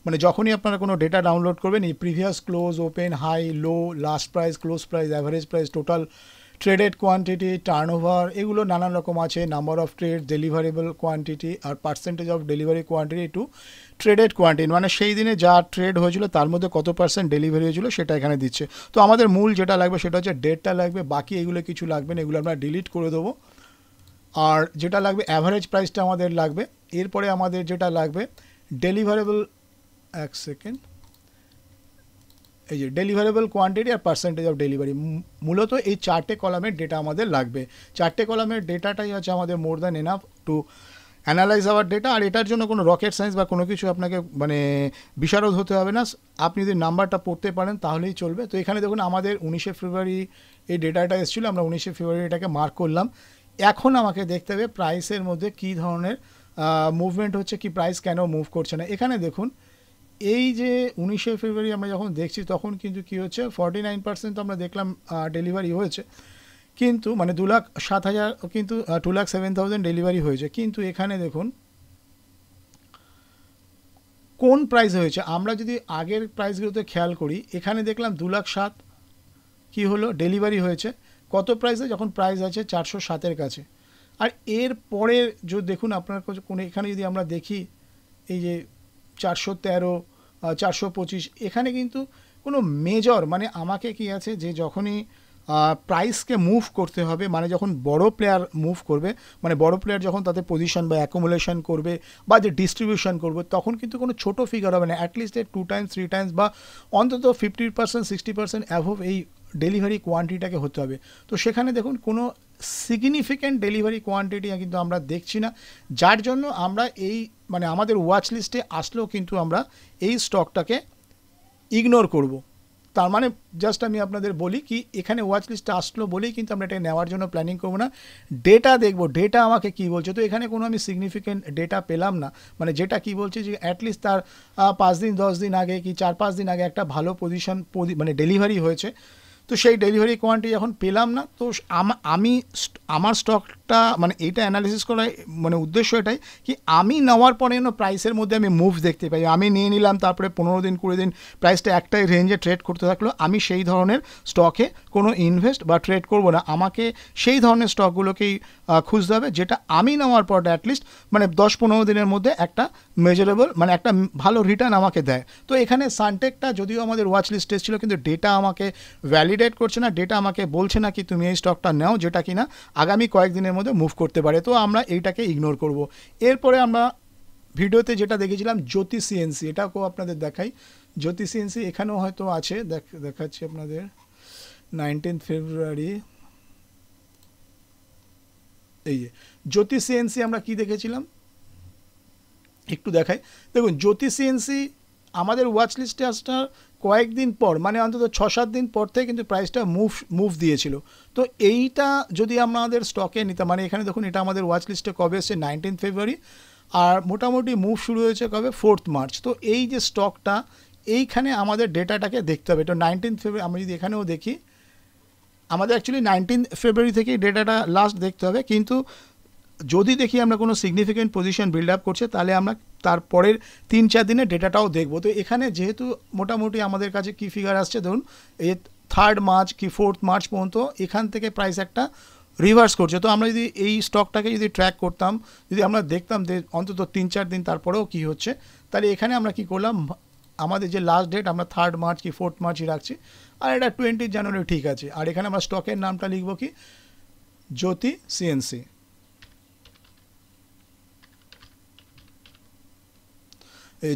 Speaker 1: মানে যখনই আপনারা কোনো ডেটা ডাউনলোড করবেন, এই previous close, open, high, low, last price, close price, average price, total traded quantity, turnover, এগুলো নানান রকম আছে, number of trade, deliverable quantity, আর percentage of delivery quantity to traded quantity, মানে সেই দিনে যা ট্রেড হয়েছিল তার মধ্যে কত পার্সেন্ট ডেলিভারি হয়েছিল সেটা এখানে দিচ্ছে। তো আমাদের মূল যেটা লাগবে সেটা হচ্ছে ডেটটা লাগবে, বাকি এগুলো কিছু লাগবে না, এগুলো আমরা ডিলিট করে দেবো। আর যেটা লাগবে অ্যাভারেজ প্রাইসটা আমাদের লাগবে। এরপরে আমাদের যেটা লাগবে ডেলিভারেবল, এক সেকেন্ড, এই যে ডেলিভারেবল কোয়ান্টিটি আর পার্সেন্টেজ অফ ডেলিভারি, মূলত এই 4টে কলামের ডেটা আমাদের লাগবে। 4টে কলামের ডেটাটাই হচ্ছে আমাদের more than enough to analyse our data. আর এটার জন্য কোনো রকেট সায়েন্স বা কোনো কিছু আপনাকে বিশারদ হতে হবে না, আপনি যদি নাম্বারটা পড়তে পারেন তাহলেই চলবে। তো এখানে দেখুন আমাদের 19 ফেব্রুয়ারি এই ডেটাটা এসেছিলো, আমরা 19 ফেব্রুয়ারি এটাকে মার্ক করলাম। এখন আমাকে দেখতে হবে প্রাইসের মধ্যে কী ধরনের মুভমেন্ট হচ্ছে, কি প্রাইস কেন মুভ করছে না। এখানে দেখুন এই যে 19 ফেব্রুয়ারি আমরা যখন দেখছি তখন কিন্তু কী হচ্ছে, 49% আমরা দেখলাম ডেলিভারি হয়েছে, কিন্তু 2,07,000, কিন্তু 2,07,000 ডেলিভারি হয়েছে। কিন্তু এখানে দেখুন কোন প্রাইস হয়েছে, আমরা যদি আগের প্রাইসগুলোতে খেয়াল করি, এখানে দেখলাম 2,07,000 কী হলো ডেলিভারি হয়েছে, কত প্রাইসে, যখন প্রাইস আছে 407-এর কাছে। আর এর পরে যদি দেখুন আপনার কোনো এখানে যদি আমরা দেখি এই যে 413, 425, এখানে কিন্তু কোনো মেজর আমাকে কি আছে যে যখনই প্রাইসকে মুভ করতে হবে, যখন বড় প্লেয়ার মুভ করবে, বড় প্লেয়ার যখন তাদের পজিশন বা অ্যাকুমুলেশন করবে বা যে ডিস্ট্রিবিউশন করবে, তখন কিন্তু কোনো ছোট ফিগার হবে না, অ্যাটলিস্ট 2 টাইমস 3 টাইমস বা অন্তত 50%, 60% অ্যাভোভ এই ডেলিভারি কোয়ান্টিটিটাকে হতে হবে। তো সেখানে দেখুন কোনো সিগনিফিক্যান্ট ডেলিভারি কোয়ান্টিটি কিন্তু আমরা দেখছি না, যার জন্য আমরা এই আমাদের ওয়াচ লিস্টে আসলেও কিন্তু আমরা এই স্টকটাকে ইগনোর করব। তার জাস্ট আমি আপনাদের বলি কি, এখানে ওয়াচ লিস্টে আসলো বলেই কিন্তু আমরা এটা নেওয়ার জন্য প্ল্যানিং করবো না, ডেটা দেখবো, ডেটা আমাকে কি বলছে। তো এখানে কোনো আমি সিগনিফিক্যান্ট ডেটা পেলাম না, যেটা কি বলছে যে অ্যাটলিস্ট তার 5 দিন 10 দিন আগে কি 4-5 দিন আগে একটা ভালো পজিশন ডেলিভারি হয়েছে। তো সেই ডেলিভারি কোয়ান্টিটি এখন পেলাম না, তো আমি আমার স্টক স্টকটা মানে এইটা অ্যানালিসিস করার মানে উদ্দেশ্য এটাই কি আমি নেওয়ার পরে যেন প্রাইসের মধ্যে আমি মুভ দেখতে পাই। আমি নিয়ে নিলাম, তারপরে 15 দিন 20 দিন প্রাইসটা একটাই রেঞ্জে ট্রেড করতে থাকলো, আমি সেই ধরনের স্টকে কোনো ইনভেস্ট বা ট্রেড করব না। আমাকে সেই ধরনের স্টকগুলোকেই খুঁজতে হবে যেটা আমি নেওয়ার পর অ্যাটলিস্ট মানে 10-15 দিনের মধ্যে একটা মেজারেবল মানে একটা ভালো রিটার্ন আমাকে দেয়। তো এখানে সানটেকটা যদিও আমাদের ওয়াচ লিস্টে ছিল, কিন্তু ডেটা আমাকে ভ্যালিডেট করছে না, ডেটা আমাকে বলছে না কি তুমি এই স্টকটা নাও যেটা কিনা আগামী কয়েকদিনের মধ্যে মুভ করতে পারে। তো আমরা এইটাকে ইগনোর করব। এরপরে আমরা ভিডিওতে যেটা দেখেছিলাম জ্যোতি সিএনসি, এটাকেও আপনাদের দেখাই। জ্যোতি সিএনসি এখানেও হয়তো আছে, দেখাচ্ছি আপনাদের 19 ফেব্রুয়ারি। এই যে জ্যোতি সিএনসি আমরা কি দেখেছিলাম একটু দেখাই। দেখুন জ্যোতি সিএনসি আমাদের ওয়াচ লিস্টে আসার কয়েকদিন পর মানে অন্তত 6-7 দিন পর থেকে কিন্তু প্রাইসটা মুভ দিয়েছিল। তো এইটা যদি আমাদের স্টকে নিতাম মানে এখানে দেখুন এটা আমাদের ওয়াচ লিস্টে কবে এসছে 19 ফেব্রুয়ারি, আর মোটামুটি মুভ শুরু হয়েছে কবে 4 মার্চ। তো এই যে স্টকটা এইখানে আমাদের ডেটাটাকে দেখতে হবে। তো 19 ফেব্রুয়ারি আমরা যদি এখানেও দেখি, আমাদের অ্যাকচুয়ালি 19 ফেব্রুয়ারি থেকেই ডেটাটা লাস্ট দেখতে হবে, কিন্তু যদি দেখি আমরা কোনো সিগনিফিকেন্ট পজিশন বিল্ড আপ করছে তাহলে আমরা তারপরের 3-4 দিনের ডেটাটাও দেখবো। তো এখানে যেহেতু মোটামুটি আমাদের কাছে কি ফিগার আসছে ধরুন এই 3 মার্চ কি 4 মার্চ পর্যন্ত এখান থেকে প্রাইস একটা রিভার্স করছে। তো আমরা যদি এই স্টকটাকে যদি ট্র্যাক করতাম, যদি আমরা দেখতাম যে অন্তত 3-4 দিন তারপরেও কি হচ্ছে, তাহলে এখানে আমরা কি করলাম আমাদের যে লাস্ট ডেট আমরা 3 মার্চ কি 4 মার্চই রাখছি, আর এটা 20 জানুয়ারি ঠিক আছে। আর এখানে আমরা স্টকের নামটা লিখবো কি জ্যোতি সিএনসি।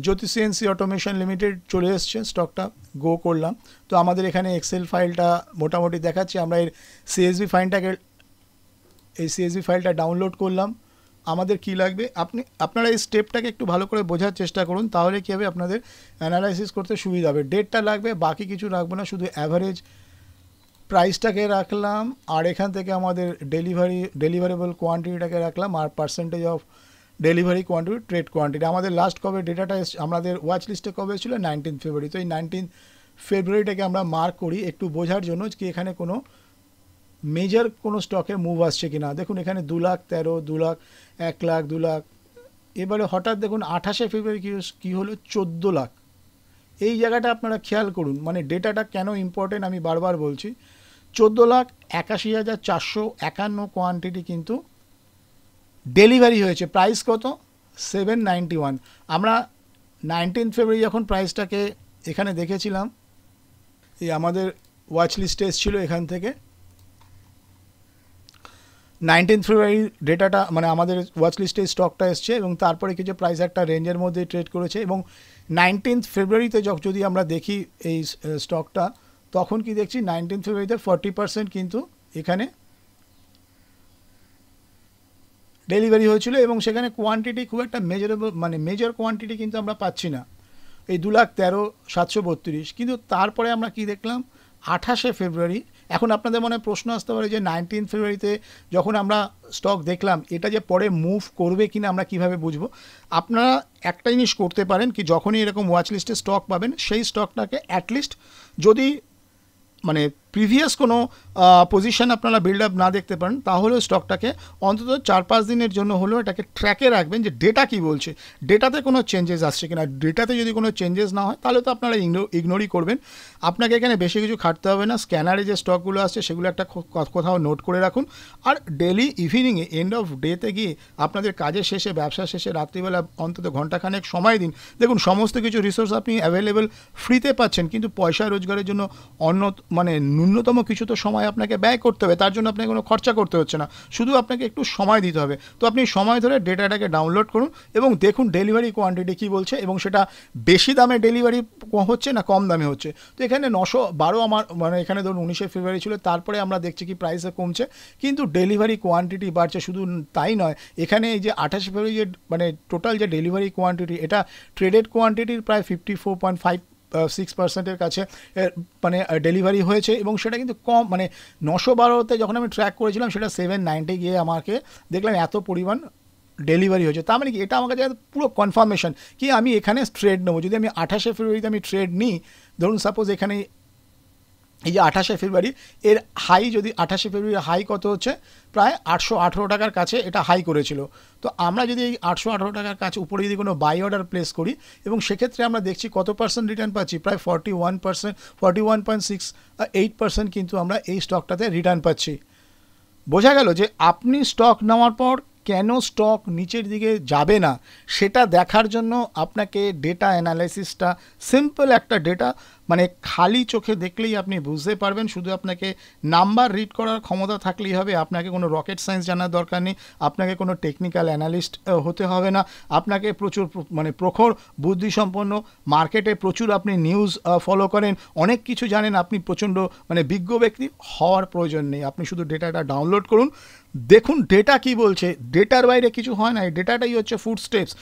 Speaker 1: জ্যোতি সিএনসি অটোমেশন লিমিটেড চলে এসছে, স্টকটা গো করলাম। তো আমাদের এখানে এক্সেল ফাইলটা মোটামুটি দেখাচ্ছে। আমরা এর সিএসভি ফাইলটা ডাউনলোড করলাম। আমাদের কি লাগবে আপনারা এই স্টেপটাকে একটু ভালো করে বোঝার চেষ্টা করুন, তাহলে কী হবে আপনাদের অ্যানালাইসিস করতে সুবিধা হবে। ডেটটা লাগবে, বাকি কিছু রাখবো না, শুধু অ্যাভারেজ প্রাইসটাকে রাখলাম, আর এখান থেকে আমাদের ডেলিভারেবল কোয়ান্টিটিটাকে রাখলাম, আর percentage of delivery quantity trade quantity. আমাদের লাস্ট কবে ডেটাটা আমাদের ওয়াচ লিস্টে কবে ছিল 19 ফেব্রুয়ারি। তো এই 19 ফেব্রুয়ারিটাকে আমরা মার্ক করি একটু বোঝার জন্য কি এখানে কোনো মেজর কোনো স্টকের মুভ আসছে কি না। দেখুন এখানে 2,13,000, 2 লাখ, 1 লাখ, 2 লাখ। এবারে হঠাৎ দেখুন 28 ফেব্রুয়ারি কী হলো 14 লাখ। এই জায়গাটা আপনারা খেয়াল করুন, মানে ডেটাটা কেন ইম্পর্টেন্ট আমি বারবার বলছি। 14,81,451 কোয়ান্টিটি কিন্তু ডেলিভারি হয়েছে। প্রাইস কত 791। আমরা 19 ফেব্রুয়ারি যখন প্রাইসটাকে এখানে দেখেছিলাম, এই আমাদের ওয়াচ লিস্টে এসেছিল এখান থেকে 19 ফেব্রুয়ারি ডেটাটা মানে আমাদের ওয়াচ লিস্টে স্টকটা এসছে, এবং তারপরে কিছু প্রাইস একটা রেঞ্জের মধ্যে ট্রেড করেছে। এবং 19 ফেব্রুয়ারিতে যদি আমরা দেখি এই স্টকটা, তখন কি দেখছি 19 ফেব্রুয়ারিতে 40% কিন্তু এখানে ডেলিভারি হয়েছিল, এবং সেখানে কোয়ান্টিটি খুব একটা মেজারেবল মানে মেজর কোয়ান্টিটি কিন্তু আমরা পাচ্ছি না, এই 2,13,732। কিন্তু তারপরে আমরা কি দেখলাম 28 ফেব্রুয়ারি। এখন আপনাদের মনে প্রশ্ন আসতে পারে যে 19 ফেব্রুয়ারিতে যখন আমরা স্টক দেখলাম এটা যে পরে মুভ করবে কিনা আমরা কিভাবে বুঝবো। আপনারা একটা জিনিস করতে পারেন কি যখনই এরকম ওয়াচ লিস্টে স্টক পাবেন সেই স্টকটাকে অ্যাটলিস্ট যদি মানে প্রিভিয়াস কোনো পজিশন আপনারা বিল্ড আপ না দেখতে পারেন, তাহলে স্টকটাকে অন্তত 4-5 দিনের জন্য হলেও এটাকে ট্র্যাকে রাখবেন যে ডেটা কি বলছে, ডেটাতে কোনো চেঞ্জেস আসছে কিনা। ডেটাতে যদি কোনো চেঞ্জেস না হয় তাহলে তো আপনারা ইগনোরই করবেন। আপনাকে এখানে বেশি কিছু খাটতে হবে না, স্ক্যানারে যে স্টকগুলো আসছে সেগুলো একটা কোথাও নোট করে রাখুন, আর ডেলি ইভিনিংয়ে এন্ড অফ ডেতে গিয়ে আপনাদের কাজের শেষে ব্যবসা শেষে রাত্রিবেলা অন্তত ঘন্টাখানেক সময় দিন। দেখুন সমস্ত কিছু রিসোর্স আপনি অ্যাভেলেবেল ফ্রিতে পাচ্ছেন, কিন্তু পয়সা রোজগারের জন্য মানে ন্যূনতম কিছু তো সময় আপনাকে ব্যয় করতে হবে, তার জন্য আপনাকে কোনো খরচা করতে হচ্ছে না, শুধু আপনাকে একটু সময় দিতে হবে। তো আপনি সময় ধরে ডেটাটাকে ডাউনলোড করুন এবং দেখুন ডেলিভারি কোয়ান্টিটি কী বলছে, এবং সেটা বেশি দামে ডেলিভারি হচ্ছে না কম দামে হচ্ছে। তো এখানে 912 আমার মানে এখানে ধরুন 19 ফেব্রুয়ারি ছিল, তারপরে আমরা দেখছি কি প্রাইসে কমছে কিন্তু ডেলিভারি কোয়ান্টিটি বাড়ছে। শুধু তাই নয়, এখানে এই যে 28 ফেব্রুয়ারি যে মানে টোটাল যে ডেলিভারি কোয়ান্টিটি, এটা ট্রেডেড কোয়ান্টিটির প্রায় 54.56% কাছে মানে ডেলিভারি হয়েছে, এবং সেটা কিন্তু কম মানে 912তে যখন আমি ট্র্যাক করেছিলাম সেটা 790 গিয়ে আমাকে দেখলাম এত পরিমাণ ডেলিভারি হয়েছে। তার মানে কি এটা আমার কাছে পুরো কনফার্মেশন কি আমি এখানে ট্রেড নেবো। যদি আমি 28 ফেব্রুয়ারিতে আমি ট্রেড নিই, ধরুন সাপোজ এখানে এই যে 28শে ফেব্রুয়ারি এর হাই, যদি 28শে ফেব্রুয়ারি হাই কত হচ্ছে, প্রায় 818 টাকার কাছে এটা হাই করেছিল। তো আমরা যদি এই 818 টাকার কাছে উপরে যদি কোনো বাই অর্ডার প্লেস করি, এবং সেক্ষেত্রে আমরা দেখছি কত পার্সেন্ট রিটার্ন পাচ্ছি, প্রায় 41%, 41.68% কিন্তু আমরা এই স্টকটাতে রিটার্ন পাচ্ছি। বোঝা গেল যে আপনি স্টক নেওয়ার পর কেন স্টক নিচের দিকে যাবে না সেটা দেখার জন্য আপনাকে ডেটা অ্যানালাইসিসটা, সিম্পল একটা ডেটা, মানে খালি চোখে দেখলেই আপনি বুঝতে পারবেন। শুধু আপনাকে নাম্বার রিড করার ক্ষমতা থাকলেই হবে, আপনাকে কোনো রকেট সায়েন্স জানার দরকার নেই, আপনাকে কোনো টেকনিক্যাল অ্যানালিস্ট হতে হবে না, আপনাকে প্রচুর মানে প্রখর বুদ্ধিসম্পন্ন, মার্কেটে প্রচুর আপনি নিউজ ফলো করেন, অনেক কিছু জানেন, আপনি প্রচণ্ড মানে বিজ্ঞ ব্যক্তি হওয়ার প্রয়োজন নেই। আপনি শুধু ডেটাটা ডাউনলোড করুন, দেখুন ডেটা কি বলছে, ডেটার বাইরে কিছু হয় না, এই ডেটাটাই হচ্ছে ফুড স্টেপস।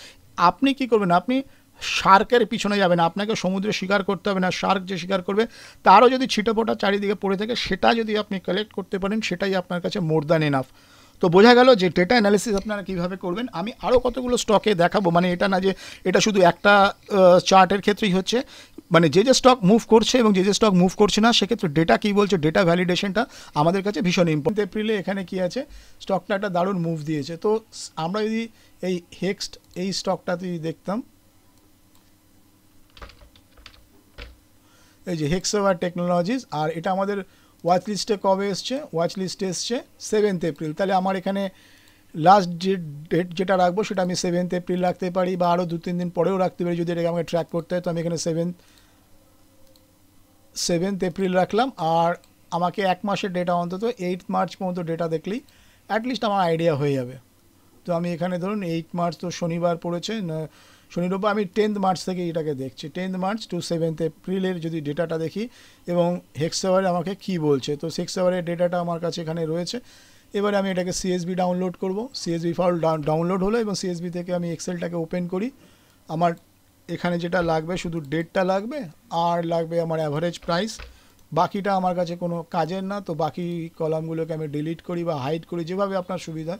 Speaker 1: আপনি কি করবেন, আপনি শার্কের পিছনে যাবেন, আপনাকে সমুদ্রে শিকার করতে হবে না, শার্ক যে শিকার করবে তারও যদি ছিটেফোঁটা চারিদিকে পড়ে থাকে সেটা যদি আপনি কালেক্ট করতে পারেন সেটাই আপনার কাছে মোর দ্যান এনাফ। তো বোঝা গেল যে ডেটা অ্যানালিসিস আপনারা কীভাবে করবেন। আমি আরও কতগুলো স্টকে দেখাবো, মানে এটা না যে এটা শুধু একটা চার্টের ক্ষেত্রেই হচ্ছে, মানে যে স্টক মুভ করছে এবং যে স্টক মুভ করছে না সেক্ষেত্রে ডেটা কী বলছে, ডেটা ভ্যালিডেশনটা আমাদের কাছে ভীষণ ইম্পর্টেন্ট। এপ্রিলে এখানে কী আছে, স্টকটা একটা দারুণ মুভ দিয়েছে। তো আমরা যদি এই হেক্সট এই স্টকটা যদি দেখতাম, এই যে হেক্সাভার টেকনোলজিস, আর এটা আমাদের ওয়াচ লিস্টে কবে এসছে, ওয়াচ লিস্টে এসছে 7 এপ্রিল। তাহলে আমার এখানে লাস্ট যে ডেট যেটা রাখবো সেটা আমি 7 এপ্রিল রাখতে পারি, বা আরও 2-3 দিন পরেও রাখতে পারি যদি এটাকে আমাকে ট্র্যাক করতে হয়। তো আমি এখানে 7 এপ্রিল রাখলাম, আর আমাকে এক মাসের ডেটা অন্তত 8 মার্চ পর্যন্ত ডেটা দেখলেই অ্যাটলিস্ট আমার আইডিয়া হয়ে যাবে। তো আমি এখানে ধরুন 8 মার্চ তো শনিবার পড়েছে, শনি রোববার, আমি 10 মার্চ থেকে এটাকে দেখছি, 10 মার্চ টু 7 এপ্রিলের যদি ডেটাটা দেখি এবং হেক্সাভারে আমাকে কি বলছে। তো হেক্সাভারের ডেটাটা আমার কাছে এখানে রয়েছে। এবারে আমি এটাকে সিএসবি ডাউনলোড করব, সিএসবি ফাইল ডাউনলোড হলো এবং সিএসবি থেকে আমি এক্সেলটাকে ওপেন করি। আমার এখানে যেটা লাগবে শুধু ডেটটা লাগবে আর লাগবে আমার অ্যাভারেজ প্রাইস, বাকিটা আমার কাছে কোনো কাজের না। তো বাকি কলামগুলোকে আমি ডিলিট করি বা হাইড করি যেভাবে আপনার সুবিধা।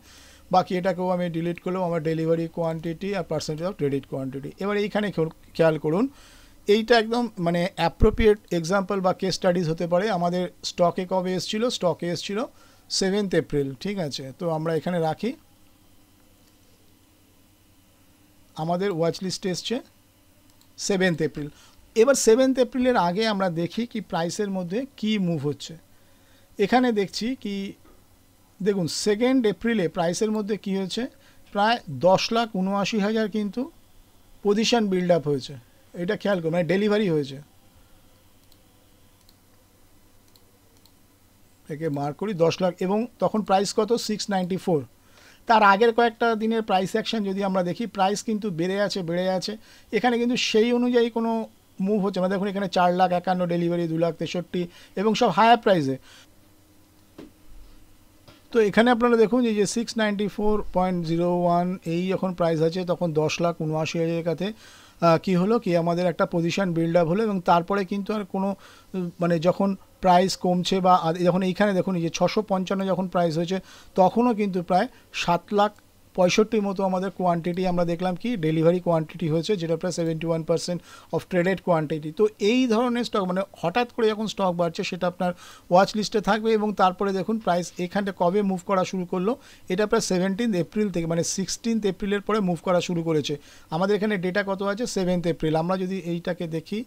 Speaker 1: বাকি এটাকেও আমি ডিলিট করলেও আমার ডেলিভারি কোয়ান্টিটি আর পার্সেন্টেজ অফ ক্রেডিট কোয়ান্টিটি। এবার এইখানে খেয়াল করুন, এইটা একদম মানে অ্যাপ্রোপ্রিয়েট এক্সাম্পল বা কেস স্টাডিজ হতে পারে। আমাদের স্টকে কবে এসেছিলো, স্টকে এসেছিলো 7 এপ্রিল, ঠিক আছে। তো আমরা এখানে রাখি, আমাদের ওয়াচ লিস্টে এসছে 7 এপ্রিল। এবার 7 এপ্রিলের আগে আমরা দেখি কি প্রাইসের মধ্যে কি মুভ হচ্ছে। এখানে দেখছি কি, দেখুন 2 এপ্রিলে প্রাইসের মধ্যে কি হয়েছে, প্রায় 10,79,000 কিন্তু পজিশন বিল্ড আপ হয়েছে। এটা খেয়াল করুন, মানে ডেলিভারি হয়েছে, একে মার্ক করি 10 লাখ, এবং তখন প্রাইস কত 694। তার আগের কয়েকটা দিনের প্রাইস অ্যাকশন যদি আমরা দেখি, প্রাইস কিন্তু বেড়ে আছে। এখানে কিন্তু সেই অনুযায়ী কোনো মুভ হচ্ছে না। দেখুন এখানে 4,51,000 ডেলিভারি, 2,63,000 এবং সব হায়ার প্রাইসে। তো এখানে আপনারা দেখুন এই যে 694.01 এই যখন প্রাইস আছে তখন 10,79,000 কাছে কি হলো কি আমাদের একটা পজিশন বিল্ড আপ হলো, এবং তারপরে কিন্তু আর কোনো মানে যখন প্রাইস কমছে বা যখন এইখানে দেখুন এই যে 655 যখন প্রাইস হয়েছে তখনও কিন্তু প্রায় 7,65,000 মতো আমাদের কোয়ান্টিটি আমরা দেখলাম কি ডেলিভারি কোয়ান্টিটি হয়েছে, যেটা প্রায় 71% অফ ট্রেডেড কোয়ান্টিটি। তো এই ধরনের স্টক মানে হঠাৎ করে যখন স্টক বাড়ছে সেটা আপনার ওয়াচ লিস্টে থাকবে। এবং তারপরে দেখুন প্রাইস এখানটা কবে মুভ করা শুরু করলো, এটা প্রায় 17 এপ্রিল থেকে, মানে 16 এপ্রিলের পরে মুভ করা শুরু করেছে। আমাদের এখানে ডেটা কত আছে 7 এপ্রিল। আমরা যদি এইটাকে দেখি,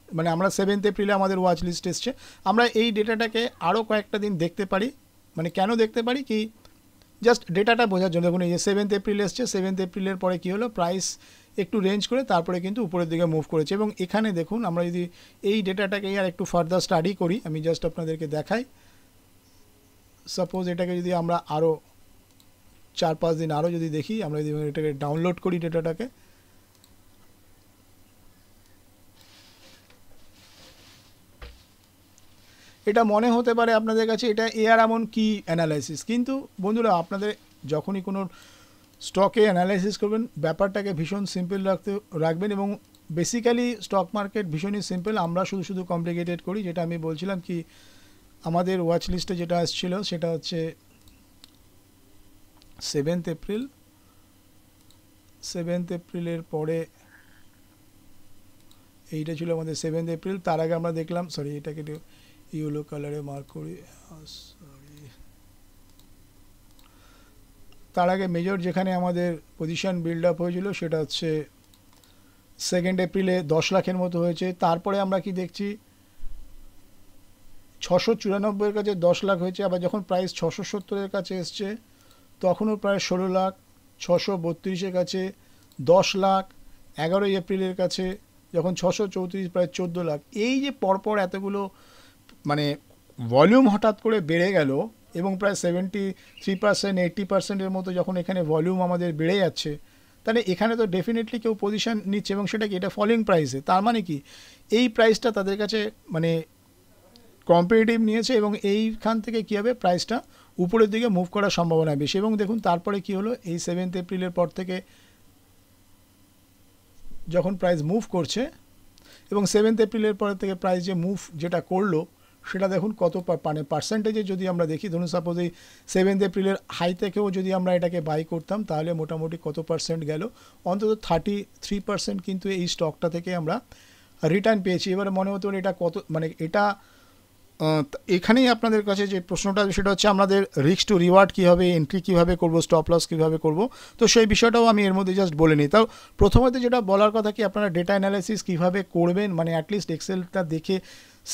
Speaker 1: মানে আমরা 7 এপ্রিলে আমাদের ওয়াচ লিস্ট এসছে, আমরা এই ডেটাটাকে আরও কয়েকটা দিন দেখতে পারি। মানে কেন দেখতে পারি কি, জাস্ট ডেটাটা বোঝার জন্য। দেখুন এই যে 7 এপ্রিল এসছে, 7 এপ্রিলের পরে কী হলো, প্রাইস একটু রেঞ্জ করে তারপরে কিন্তু উপরের দিকে মুভ করেছে। এবং এখানে দেখুন আমরা যদি এই ডেটাটাকে আর একটু ফার্দার স্টাডি করি, আমি জাস্ট আপনাদেরকে দেখাই। সাপোজ এটাকে যদি আমরা আরও 4-5 দিন আরও যদি দেখি, আমরা যদি এটাকে ডাউনলোড করি ডেটাটাকে, এটা মনে হতে পারে আপনাদের কাছে এটা এআর এমন কি অ্যানালাইসিস, কিন্তু বন্ধুরা আপনাদের যখনই কোনো স্টকে অ্যানালাইসিস করবেন ব্যাপারটাকে ভীষণ সিম্পল রাখবেন। এবং বেসিক্যালি স্টক মার্কেট ভীষণই সিম্পল, আমরা শুধু কমপ্লিকেটেড করি। যেটা আমি বলছিলাম কি আমাদের ওয়াচ লিস্টে যেটা আসছিল সেটা হচ্ছে 7 এপ্রিল, 7 এপ্রিলের পরে এইটা ছিল আমাদের 7 এপ্রিল। তার আগে আমরা দেখলাম, সরি এটাকে ইয়েলো কালারে মার্ক করি, সরি। তার আগে মেজর যেখানে আমাদের পজিশন বিল্ড আপ হয়েছিল সেটা হচ্ছে 2 এপ্রিলে 10 লাখের মতো হয়েছে। তারপরে আমরা কি দেখছি, 694-এর কাছে 10 লাখ হয়েছে। আবার যখন প্রাইস 670-এর কাছে এসছে তখনও প্রায় 16 লাখ, 632-এর কাছে 10 লাখ, 11 এপ্রিলের কাছে যখন 634 প্রায় 14 লাখ। এই যে পরপর এতগুলো মানে ভলিউম হঠাৎ করে বেড়ে গেল এবং প্রায় 73%, 80%-এর মতো যখন এখানে ভলিউম আমাদের বেড়ে যাচ্ছে, তাহলে এখানে তো ডেফিনেটলি কেউ পজিশন নিচ্ছে এবং সেটা কি, এটা ফলিং প্রাইসে। তার মানে কি, এই প্রাইসটা তাদের কাছে মানে কম্পিটিটিভ নিয়েছে এবং এইখান থেকে কী হবে, প্রাইসটা উপরের দিকে মুভ করার সম্ভাবনা বেশি। এবং দেখুন তারপরে কি হলো, এই 7 এপ্রিলের পর থেকে যখন প্রাইস মুভ করছে এবং 7 এপ্রিলের পর থেকে প্রাইস যে মুভ যেটা করলো সেটা দেখুন কত মানে পার্সেন্টেজে যদি আমরা দেখি, ধরুন সাপোজ এই 7 এপ্রিলের হাই থেকেও যদি আমরা এটাকে বাই করতাম তাহলে মোটামুটি কত পার্সেন্ট গেল, অন্তত 33% কিন্তু এই স্টকটা থেকে আমরা রিটার্ন পেয়েছি। এবারে মনে হতো এটা কত, মানে এটা এখানেই আপনাদের কাছে যে প্রশ্নটা সেটা হচ্ছে আমাদের রিস্ক টু রিওয়ার্ড কীভাবে, এন্ট্রি কীভাবে করব, স্টপ লস কীভাবে করব। তো সেই বিষয়টাও আমি এর মধ্যে জাস্ট বলে নিই। তাও প্রথমত যেটা বলার কথা কি, আপনারা ডেটা অ্যানালাইসিস কীভাবে করবেন, মানে অ্যাটলিস্ট এক্সেলটা দেখে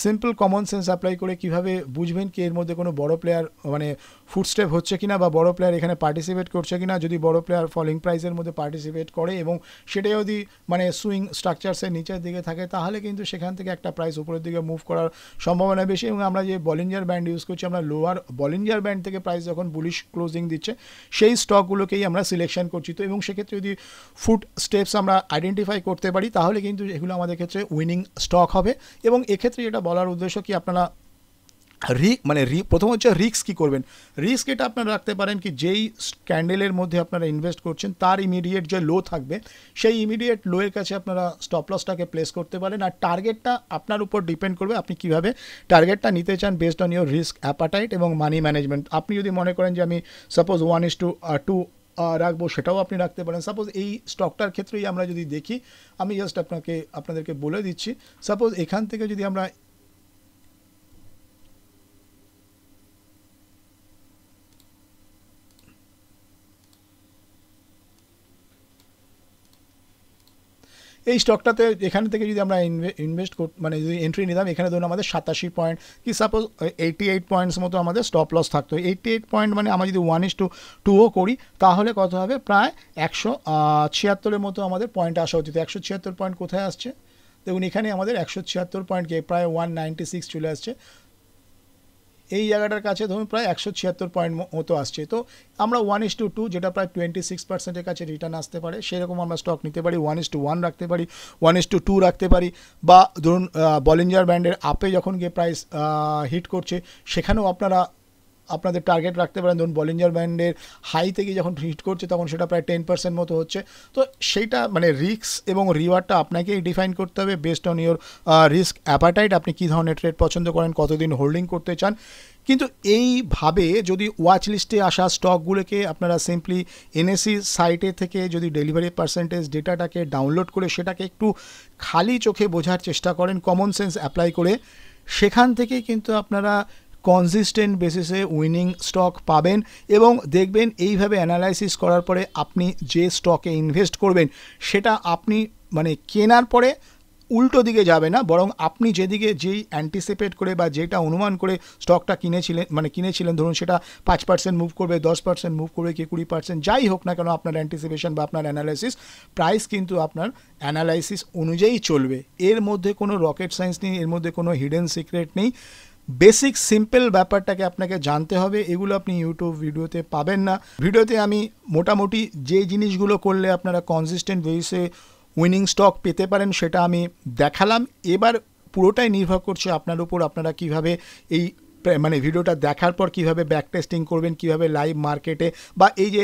Speaker 1: সিম্পল কমন সেন্স অ্যাপ্লাই করে কীভাবে বুঝবেন কি এর মধ্যে কোনো বড় প্লেয়ার মানে ফুটস্টেপ হচ্ছে কিনা বা বড় প্লেয়ার এখানে পার্টিসিপেট করছে কিনা। যদি বড় প্লেয়ার ফলিং প্রাইসের মধ্যে পার্টিসিপেট করে এবং সেটা যদি মানে সুইং স্ট্রাকচারসের নিচের দিকে থাকে তাহলে কিন্তু সেখান থেকে একটা প্রাইস উপরের দিকে মুভ করার সম্ভাবনা বেশি। এবং আমরা যে বলিঞ্জার ব্যান্ড ইউজ করছি, আমরা লোয়ার বলিঞ্জার ব্যান্ড থেকে প্রাইস যখন বুলিশ ক্লোজিং দিচ্ছে সেই স্টকগুলোকেই আমরা সিলেকশন করছি। তো এবং সেক্ষেত্রে যদি ফুট স্টেপস আমরা আইডেন্টিফাই করতে পারি তাহলে কিন্তু এগুলো আমাদের ক্ষেত্রে উইনিং স্টক হবে। এবং এক্ষেত্রে যেটা বলার উদ্দেশ্য কি, আপনারা প্রথম হচ্ছে রিস্ক কী করবেন। রিস্ক এটা আপনারা রাখতে পারেন কি, যেই ক্যান্ডেলের মধ্যে আপনারা ইনভেস্ট করছেন তার ইমিডিয়েট যে লো থাকবে সেই ইমিডিয়েট লোয়ের কাছে আপনারা স্টপ লসটাকে প্লেস করতে পারেন। আর টার্গেটটা আপনার উপর ডিপেন্ড করবে আপনি কীভাবে টার্গেটটা নিতে চান based on your risk appetite এবং মানি ম্যানেজমেন্ট। আপনি যদি মনে করেন যে আমি সাপোজ 1:2 রাখবো, সেটাও আপনি রাখতে পারেন। সাপোজ এই স্টকটার ক্ষেত্রেই আমরা যদি দেখি, আমি জাস্ট আপনাদেরকে বলে দিচ্ছি, সাপোজ এখান থেকে যদি আমরা এই স্টকটাতে এখান থেকে যদি আমরা ইনভেস্ট মানে যদি এন্ট্রি নিতাম, এখানে ধরুন আমাদের 87 পয়েন্ট কি সাপোজ 88 পয়েন্টস মতো আমাদের স্টপ লস থাকতো। 88 পয়েন্ট মানে আমরা যদি 1:2 করি তাহলে কত হবে, প্রায় 176-এর মতো আমাদের পয়েন্ট আসা উচিত। 176 পয়েন্ট কোথায় আসছে দেখুন, এখানে আমাদের 176 পয়েন্টকে প্রায় 196 চলে আসছে। এই জায়গাটার কাছে ধরুন প্রায় 176 পয়েন্ট মতো আসছে। তো আমরা 1:2 যেটা প্রায় 26%-এর কাছে রিটার্ন আসতে পারে সেরকম আমরা স্টক নিতে পারি। 1:1 রাখতে পারি, 1:2 রাখতে পারি, বা ধরুন বলিঞ্জার ব্যান্ডের আপে যখন গিয়ে প্রাইস হিট করছে সেখানেও আপনাদের টার্গেট রাখতে পারেন। ধরুন বলিঞ্জার ব্যান্ডের হাই থেকে যখন হিট করছে তখন সেটা প্রায় 10% মতো হচ্ছে। তো সেইটা মানে রিস্ক এবং রিওয়ার্ডটা আপনাকেই ডিফাইন করতে হবে based on your risk appetite. আপনি কী ধরনের ট্রেড পছন্দ করেন, কতদিন হোল্ডিং করতে চান। কিন্তু এইভাবে যদি ওয়াচ লিস্টে আসা স্টকগুলোকে আপনারা সিম্পলি এনএসসি সাইটে থেকে যদি ডেলিভারি পার্সেন্টেজ ডেটাটাকে ডাউনলোড করে সেটাকে একটু খালি চোখে বোঝার চেষ্টা করেন কমন সেন্স অ্যাপ্লাই করে, সেখান থেকে কিন্তু আপনারা কনসিস্টেন্ট বেসিসে উইনিং স্টক পাবেন। এবং দেখবেন এইভাবে অ্যানালাইসিস করার পরে আপনি যে স্টকে ইনভেস্ট করবেন সেটা আপনি মানে কেনার পরে উল্টো দিকে যাবে না, বরং আপনি যেই অ্যান্টিসিপেট করে বা যেটা অনুমান করে স্টকটা কিনেছিলেন ধরুন সেটা 5% মুভ করবে, 10% মুভ করবে, কি 20%, যাই হোক না কেন আপনার অ্যান্টিসিপেশন বা আপনার অ্যানালাইসিস, প্রাইস কিন্তু আপনার অ্যানালাইসিস অনুযায়ী চলবে। এর মধ্যে কোনো রকেট সায়েন্স নেই, এর মধ্যে কোনো হিডেন সিক্রেট নেই। বেসিক সিম্পল ব্যাপারটাকে আপনাকে জানতে হবে, এগুলো আপনি ইউটিউব ভিডিওতে পাবেন না। ভিডিওতে আমি মোটামুটি যে জিনিসগুলো করলে আপনারা কনসিস্টেন্ট বেসিসে উইনিং স্টক পেতে পারেন সেটা আমি দেখালাম। এবার পুরোটাই নির্ভর করছে আপনার উপর, আপনারা কিভাবে এই মানে ভিডিওটা দেখার পর কিভাবে ব্যাক টেস্টিং করবেন, কিভাবে লাইভ মার্কেটে বা এই যে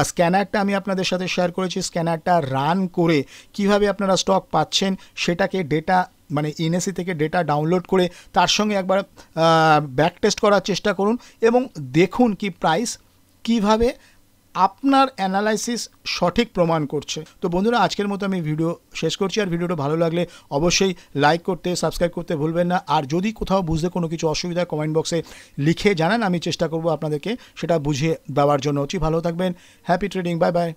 Speaker 1: স্ক্যানারটা আমি আপনাদের সাথে শেয়ার করেছি স্ক্যানারটা রান করে কিভাবে আপনারা স্টক পাচ্ছেন সেটাকে ডেটা মানে এনএসসি থেকে ডেটা ডাউনলোড করে তার সঙ্গে একবার ব্যাক টেস্ট করার চেষ্টা করুন এবং দেখুন কি প্রাইস কিভাবে আপনার অ্যানালাইসিস সঠিক প্রমাণ করছে। তো বন্ধুরা, আজকের মতো আমি ভিডিও শেষ করছি। আর ভিডিওটা ভালো লাগলে অবশ্যই লাইক করতে, সাবস্ক্রাইব করতে ভুলবেন না। আর যদি কোথাও বুঝতে কোনো কিছু অসুবিধা কমেন্ট বক্সে লিখে জানান, আমি চেষ্টা করব আপনাদেরকে সেটা বুঝিয়ে দেওয়ার জন্য। ভালো থাকবেন। Happy trading. Bye bye.